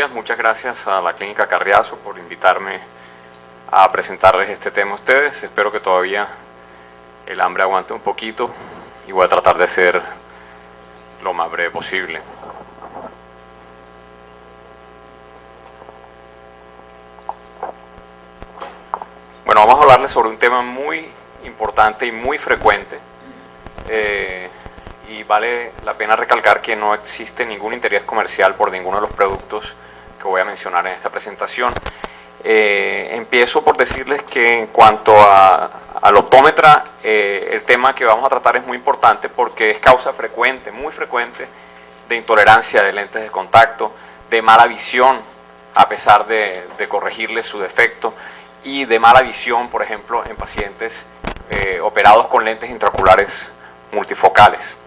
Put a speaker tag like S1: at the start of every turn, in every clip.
S1: días. Muchas gracias a la Clínica Carriazo por invitarme a presentarles este tema a ustedes. Espero que todavía el hambre aguante un poquito y voy a tratar de ser lo más breve posible. Bueno, vamos a hablarles sobre un tema muy importante y muy frecuente. Y vale la pena recalcar que no existe ningún interés comercial por ninguno de los productos que voy a mencionar en esta presentación. Empiezo por decirles que en cuanto al optómetra, el tema que vamos a tratar es muy importante porque es causa frecuente, muy frecuente, de intolerancia de lentes de contacto, de mala visión, a pesar de corregirles su defecto, y de mala visión, por ejemplo, en pacientes operados con lentes intraoculares multifocales.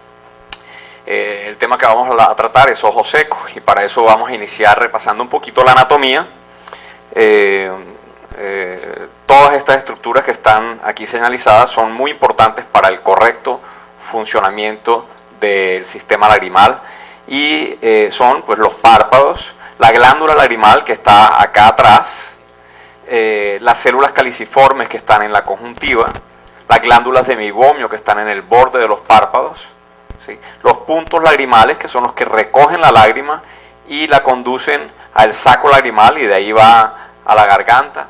S1: El tema que vamos a tratar es ojos secos y para eso vamos a iniciar repasando un poquito la anatomía. Todas estas estructuras que están aquí señalizadas son muy importantes para el correcto funcionamiento del sistema lagrimal y son pues los párpados, la glándula lagrimal que está acá atrás, las células caliciformes que están en la conjuntiva, las glándulas de meibomio que están en el borde de los párpados, ¿sí? Los puntos lagrimales que son los que recogen la lágrima y la conducen al saco lagrimal y de ahí va a la garganta.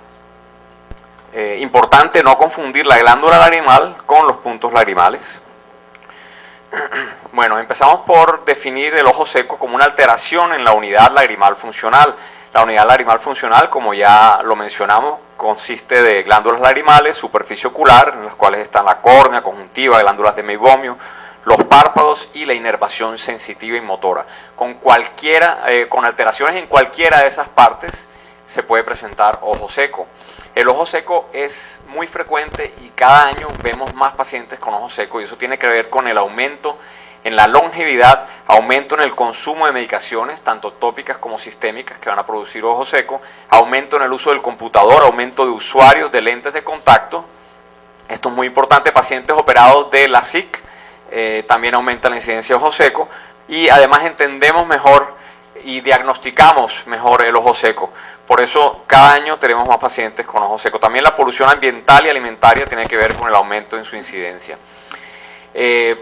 S1: Importante no confundir la glándula lagrimal con los puntos lagrimales. Bueno, empezamos por definir el ojo seco como una alteración en la unidad lagrimal funcional. La unidad lagrimal funcional, como ya lo mencionamos, consiste de glándulas lagrimales, superficie ocular, en las cuales están la córnea, conjuntiva, glándulas de meibomio, los párpados y la inervación sensitiva y motora. Con alteraciones en cualquiera de esas partes se puede presentar ojo seco. El ojo seco es muy frecuente y cada año vemos más pacientes con ojo seco y eso tiene que ver con el aumento en la longevidad, aumento en el consumo de medicaciones, tanto tópicas como sistémicas, que van a producir ojo seco, aumento en el uso del computador, aumento de usuarios de lentes de contacto. Esto es muy importante, pacientes operados de LASIK, también aumenta la incidencia de ojo seco y además entendemos mejor y diagnosticamos mejor el ojo seco. Por eso cada año tenemos más pacientes con ojo seco. También la polución ambiental y alimentaria tiene que ver con el aumento en su incidencia.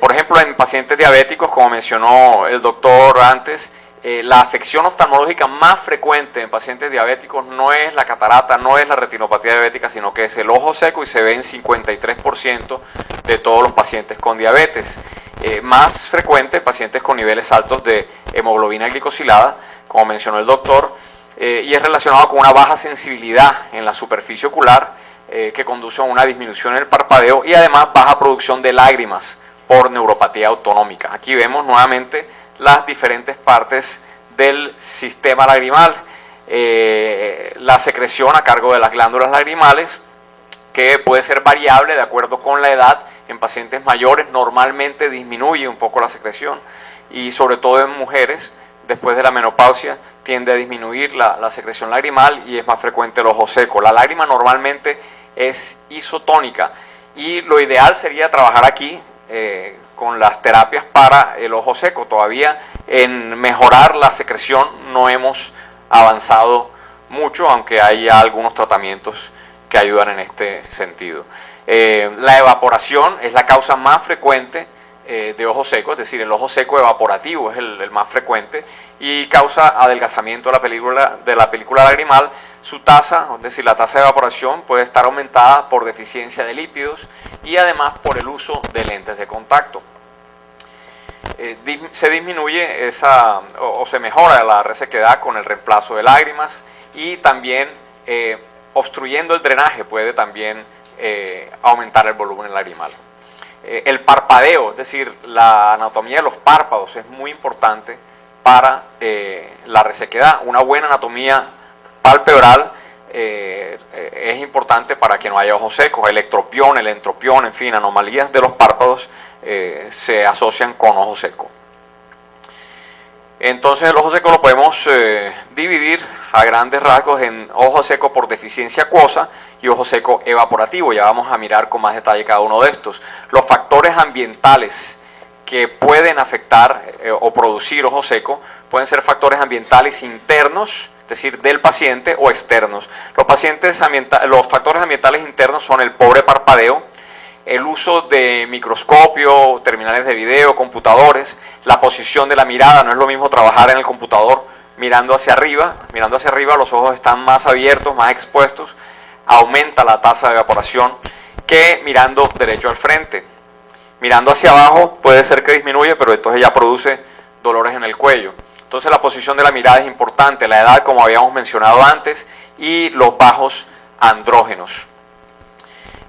S1: Por ejemplo, en pacientes diabéticos, como mencionó el doctor antes, la afección oftalmológica más frecuente en pacientes diabéticos no es la catarata, no es la retinopatía diabética, sino que es el ojo seco y se ve en 53% de todos los pacientes con diabetes. Más frecuente en pacientes con niveles altos de hemoglobina glicosilada, como mencionó el doctor, y es relacionado con una baja sensibilidad en la superficie ocular que conduce a una disminución en el parpadeo y además baja producción de lágrimas por neuropatía autonómica. Aquí vemos nuevamente las diferentes partes del sistema lagrimal, la secreción a cargo de las glándulas lagrimales, que puede ser variable de acuerdo con la edad. En pacientes mayores normalmente disminuye un poco la secreción y sobre todo en mujeres después de la menopausia tiende a disminuir la secreción lagrimal y es más frecuente el ojo seco. La lágrima normalmente es isotónica y lo ideal sería trabajar aquí con las terapias para el ojo seco. Todavía en mejorar la secreción no hemos avanzado mucho, aunque hay ya algunos tratamientos que ayudan en este sentido. La evaporación es la causa más frecuente de ojo seco, es decir, el ojo seco evaporativo es el más frecuente y causa adelgazamiento de la película lagrimal. Su tasa, es decir, la tasa de evaporación puede estar aumentada por deficiencia de lípidos y además por el uso de lentes de contacto. Se disminuye o se mejora la resequedad con el reemplazo de lágrimas y también obstruyendo el drenaje puede también aumentar el volumen lagrimal. El parpadeo, es decir, la anatomía de los párpados es muy importante para la resequedad. Una buena anatomía palpebral es importante para que no haya ojos secos. El ectropión, el entropión, en fin, anomalías de los párpados se asocian con ojo seco. Entonces el ojo seco lo podemos dividir a grandes rasgos en ojo seco por deficiencia acuosa y ojo seco evaporativo. Ya vamos a mirar con más detalle cada uno de estos. Los factores ambientales que pueden afectar o producir ojo seco pueden ser factores ambientales internos, es decir, del paciente, o externos. Los factores ambientales internos son el pobre parpadeo, el uso de microscopio, terminales de video, computadores, la posición de la mirada. No es lo mismo trabajar en el computador mirando hacia arriba los ojos están más abiertos, más expuestos, aumenta la tasa de evaporación, que mirando derecho al frente. Mirando hacia abajo puede ser que disminuya, pero entonces ya produce dolores en el cuello. Entonces la posición de la mirada es importante, la edad, como habíamos mencionado antes, y los bajos andrógenos.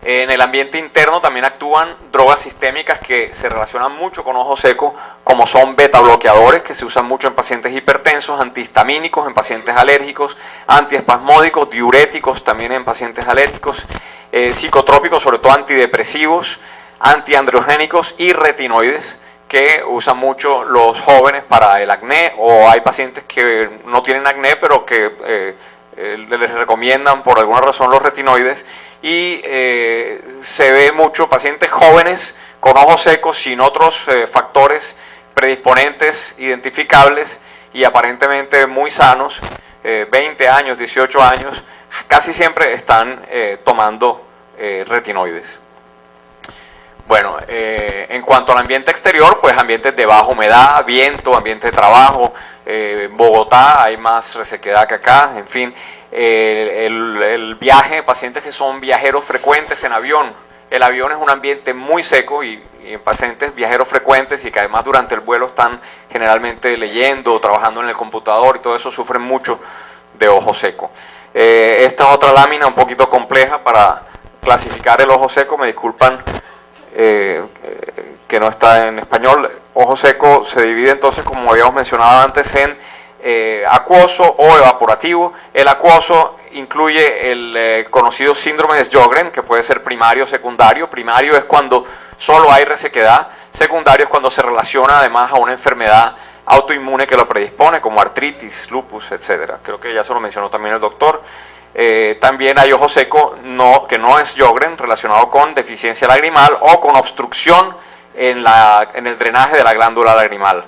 S1: En el ambiente interno también actúan drogas sistémicas que se relacionan mucho con ojo seco, como son beta bloqueadores, que se usan mucho en pacientes hipertensos, antihistamínicos en pacientes alérgicos, antiespasmódicos, diuréticos también en pacientes alérgicos, psicotrópicos, sobre todo antidepresivos, antiandrogénicos y retinoides, que usan mucho los jóvenes para el acné, o hay pacientes que no tienen acné pero que les recomiendan por alguna razón los retinoides, y se ve mucho pacientes jóvenes con ojos secos sin otros factores predisponentes identificables y aparentemente muy sanos, 20 años, 18 años, casi siempre están tomando retinoides. Bueno, en cuanto al ambiente exterior, pues ambientes de baja humedad, viento, ambiente de trabajo. En Bogotá hay más resequedad que acá, en fin. El viaje, pacientes que son viajeros frecuentes en avión. El avión es un ambiente muy seco y en pacientes viajeros frecuentes y que además durante el vuelo están generalmente leyendo o trabajando en el computador y todo eso, sufren mucho de ojo seco. Esta es otra lámina un poquito compleja para clasificar el ojo seco, me disculpan que no está en español. Ojo seco se divide entonces, como habíamos mencionado antes, en acuoso o evaporativo. El acuoso incluye el conocido síndrome de Sjögren, que puede ser primario o secundario. Primario es cuando solo hay resequedad, secundario es cuando se relaciona además a una enfermedad autoinmune que lo predispone, como artritis, lupus, etc. Creo que ya se lo mencionó también el doctor. También hay ojo seco que no es Sjögren, relacionado con deficiencia lagrimal o con obstrucción en el drenaje de la glándula lagrimal,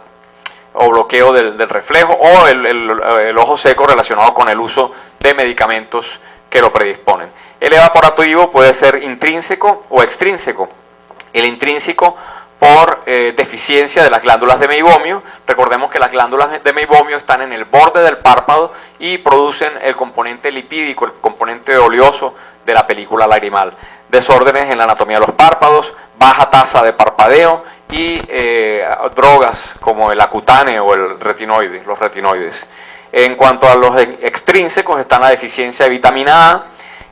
S1: o bloqueo del reflejo, o el ojo seco relacionado con el uso de medicamentos que lo predisponen. El evaporativo puede ser intrínseco o extrínseco. El intrínseco por deficiencia de las glándulas de meibomio. Recordemos que las glándulas de meibomio están en el borde del párpado y producen el componente lipídico, el componente oleoso de la película lagrimal. Desórdenes en la anatomía de los párpados, baja tasa de parpadeo y drogas como el Accutane o el retinoide, los retinoides. En cuanto a los extrínsecos, están la deficiencia de vitamina A,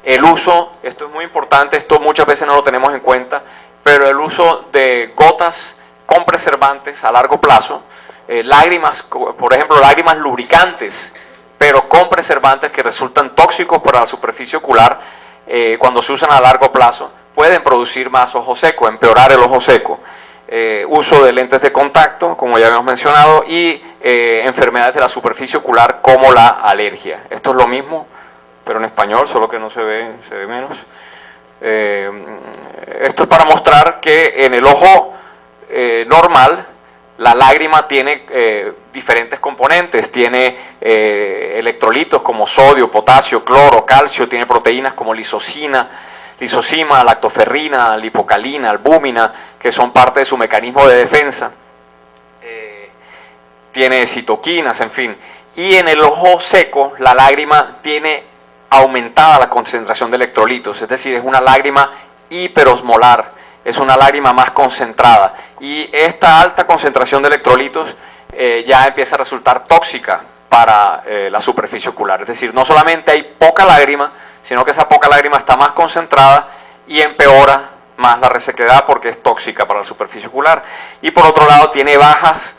S1: el uso, esto es muy importante, esto muchas veces no lo tenemos en cuenta, pero el uso de gotas con preservantes a largo plazo, lágrimas, por ejemplo, lágrimas lubricantes, pero con preservantes que resultan tóxicos para la superficie ocular, cuando se usan a largo plazo, pueden producir más ojo seco, empeorar el ojo seco. Uso de lentes de contacto, como ya habíamos mencionado, y enfermedades de la superficie ocular como la alergia. Esto es lo mismo, pero en español, solo que no se ve menos. Esto es para mostrar que en el ojo normal la lágrima tiene diferentes componentes, tiene electrolitos como sodio, potasio, cloro, calcio, tiene proteínas como lisocima, lactoferrina, lipocalina, albúmina, que son parte de su mecanismo de defensa. Tiene citoquinas, en fin. Y en el ojo seco la lágrima tiene aumentada la concentración de electrolitos, es decir, es una lágrima hiperosmolar, es una lágrima más concentrada, y esta alta concentración de electrolitos ya empieza a resultar tóxica para la superficie ocular. Es decir, no solamente hay poca lágrima, sino que esa poca lágrima está más concentrada y empeora más la resequedad porque es tóxica para la superficie ocular. Y por otro lado tiene bajas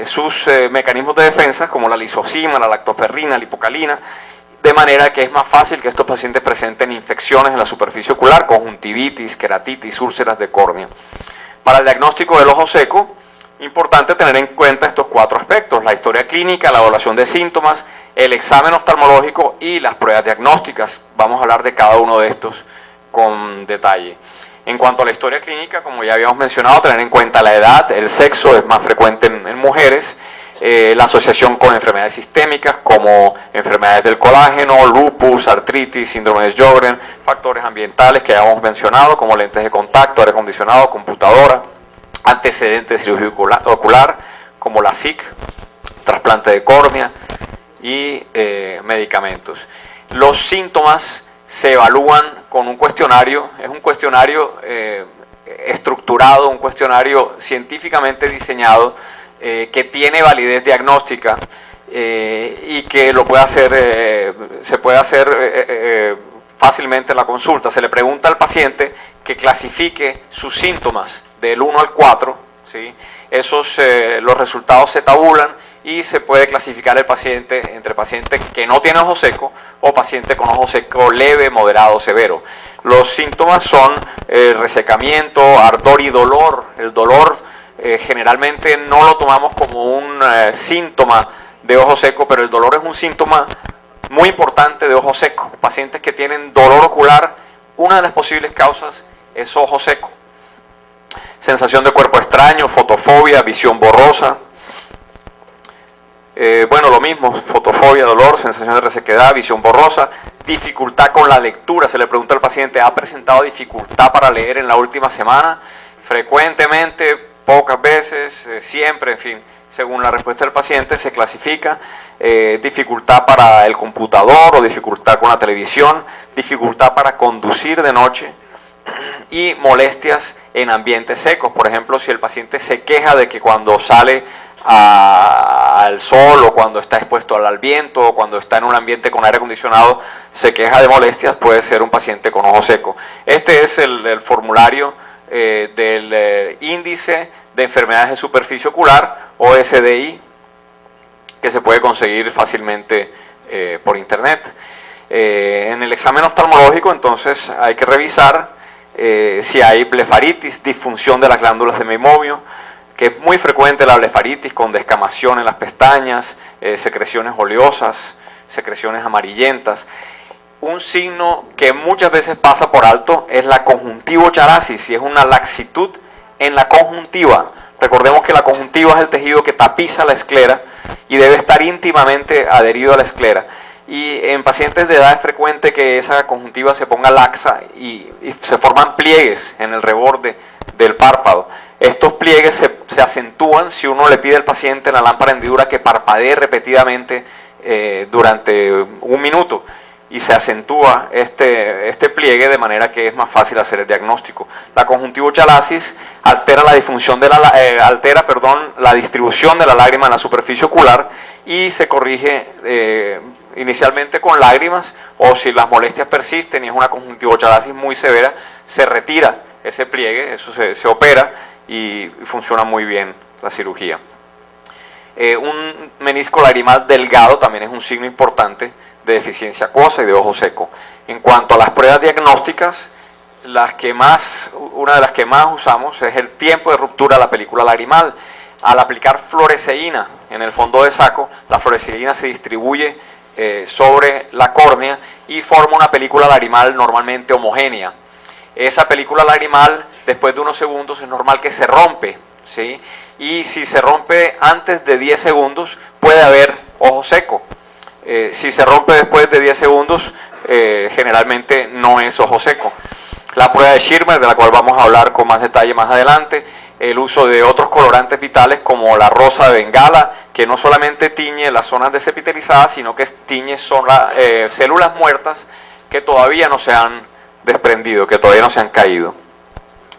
S1: sus mecanismos de defensa, como la lisocima, la lactoferrina, la lipocalina, de manera que es más fácil que estos pacientes presenten infecciones en la superficie ocular, conjuntivitis, queratitis, úlceras de córnea. Para el diagnóstico del ojo seco, importante tener en cuenta estos 4 aspectos: la historia clínica, la evaluación de síntomas, el examen oftalmológico y las pruebas diagnósticas. Vamos a hablar de cada uno de estos con detalle. En cuanto a la historia clínica, como ya habíamos mencionado, tener en cuenta la edad, el sexo es más frecuente en mujeres, la asociación con enfermedades sistémicas como enfermedades del colágeno, lupus, artritis, síndrome de Sjögren, factores ambientales que ya hemos mencionado como lentes de contacto, aire acondicionado, computadora, antecedentes de cirugía ocular como la SIC, trasplante de córnea y medicamentos. Los síntomas se evalúan con un cuestionario, es un cuestionario estructurado, un cuestionario científicamente diseñado que tiene validez diagnóstica y que lo puede hacer, se puede hacer fácilmente en la consulta. Se le pregunta al paciente que clasifique sus síntomas del 1 al 4, ¿sí? Los resultados se tabulan y se puede clasificar el paciente entre paciente que no tiene ojo seco o paciente con ojo seco leve, moderado, severo. Los síntomas son resecamiento, ardor y dolor. El dolor generalmente no lo tomamos como un síntoma de ojo seco, pero el dolor es un síntoma muy importante de ojo seco. Pacientes que tienen dolor ocular, una de las posibles causas es ojo seco. Sensación de cuerpo extraño, fotofobia, visión borrosa. Bueno, lo mismo, fotofobia, dolor, sensación de resequedad, visión borrosa, dificultad con la lectura. Se le pregunta al paciente, ¿ha presentado dificultad para leer en la última semana? Frecuentemente, pocas veces, siempre, en fin, según la respuesta del paciente se clasifica. Dificultad para el computador o dificultad con la televisión, dificultad para conducir de noche y molestias en ambientes secos. Por ejemplo, si el paciente se queja de que cuando sale al sol o cuando está expuesto al viento o cuando está en un ambiente con aire acondicionado se queja de molestias, puede ser un paciente con ojo seco. Este es el formulario del índice de enfermedades de superficie ocular o SDI, que se puede conseguir fácilmente por internet. En el examen oftalmológico entonces hay que revisar si hay blefaritis, disfunción de las glándulas de Meimovio, que es muy frecuente la blefaritis con descamación en las pestañas, secreciones oleosas, secreciones amarillentas. Un signo que muchas veces pasa por alto es la conjuntivochalasis, y es una laxitud en la conjuntiva. Recordemos que la conjuntiva es el tejido que tapiza la esclera y debe estar íntimamente adherido a la esclera. Y en pacientes de edad es frecuente que esa conjuntiva se ponga laxa y se forman pliegues en el reborde del párpado. Estos pliegues se acentúan si uno le pide al paciente en la lámpara hendidura que parpadee repetidamente durante un minuto, y se acentúa este pliegue de manera que es más fácil hacer el diagnóstico. La conjuntivochalasis altera la distribución de la lágrima en la superficie ocular y se corrige inicialmente con lágrimas, o si las molestias persisten y es una conjuntivochalasis muy severa, se retira ese pliegue, eso se opera y funciona muy bien la cirugía. Un menisco lagrimal delgado también es un signo importante de deficiencia acuosa y de ojo seco. En cuanto a las pruebas diagnósticas, una de las que más usamos es el tiempo de ruptura de la película lagrimal. Al aplicar fluoresceína en el fondo de saco, la fluoresceína se distribuye sobre la córnea y forma una película lagrimal normalmente homogénea. Esa película lagrimal, después de unos segundos, es normal que se rompe, ¿sí? Y si se rompe antes de 10 segundos, puede haber ojo seco. Si se rompe después de 10 segundos, generalmente no es ojo seco. La prueba de Schirmer, de la cual vamos a hablar con más detalle más adelante, el uso de otros colorantes vitales como la rosa de Bengala, que no solamente tiñe las zonas desepitelizadas, sino que tiñe células muertas que todavía no se han desprendido, que todavía no se han caído.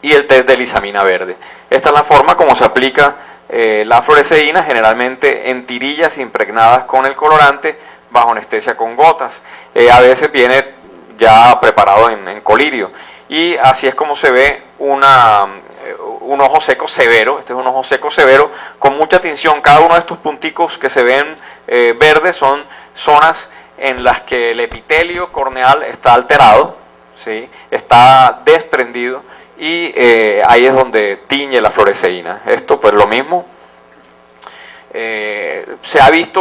S1: Y el test de lisamina verde. Esta es la forma como se aplica la fluoresceína, generalmente en tirillas impregnadas con el colorante, bajo anestesia con gotas. A veces viene ya preparado en colirio. Y así es como se ve un ojo seco severo. Este es un ojo seco severo con mucha tinción. Cada uno de estos punticos que se ven verdes son zonas en las que el epitelio corneal está alterado, ¿sí? Está desprendido, y ahí es donde tiñe la fluoresceína. Esto pues lo mismo. Se ha visto